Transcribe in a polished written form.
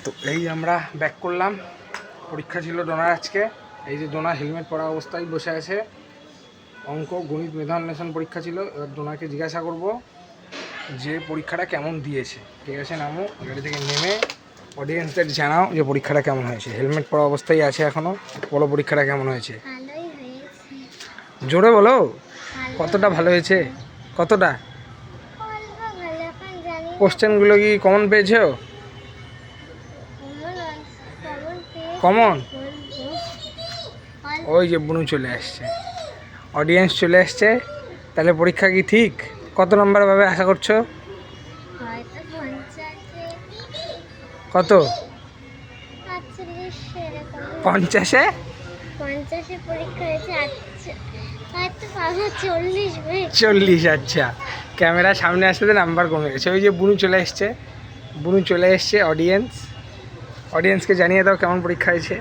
তো এই আমরা ব্যাক করলাম। পরীক্ষা ছিল ডোনার আজকে। এই যে ডোনা হেলমেট পরা অবস্থায় বসে আছে। অঙ্ক, গণিত, মেধা অন্বেষণ পরীক্ষা ছিল। এবার ডোনাকে জিজ্ঞাসা করব যে পরীক্ষাটা কেমন দিয়েছে। ঠিক আছে, নামো গাড়ি থেকে নেমে অডিয়েন্সদের জানাও যে পরীক্ষাটা কেমন হয়েছে। হেলমেট পরা অবস্থায় আছে এখনও। বলো পরীক্ষাটা কেমন হয়েছে, জোরে বলো। কতটা ভালো হয়েছে? কতটা? কোশ্চেনগুলো কি কমন পেয়েছো? কমন? ওই যে বুনু চলে আসছে, অডিয়েন্স চলে আসছে। তাহলে পরীক্ষা কি ঠিক? কত নম্বর পাবে আশা করছো? কত? 50-এ? 50-এ পরীক্ষা হয়েছে। 40? আচ্ছা, ক্যামেরা সামনে আসতে নাম্বার কমে গেছে। ওই যে বুনু চলে এসছে, বুনু চলে এসছে। অডিয়েন্সকে জানিয়ে দাও কেমন পরীক্ষা হয়েছে।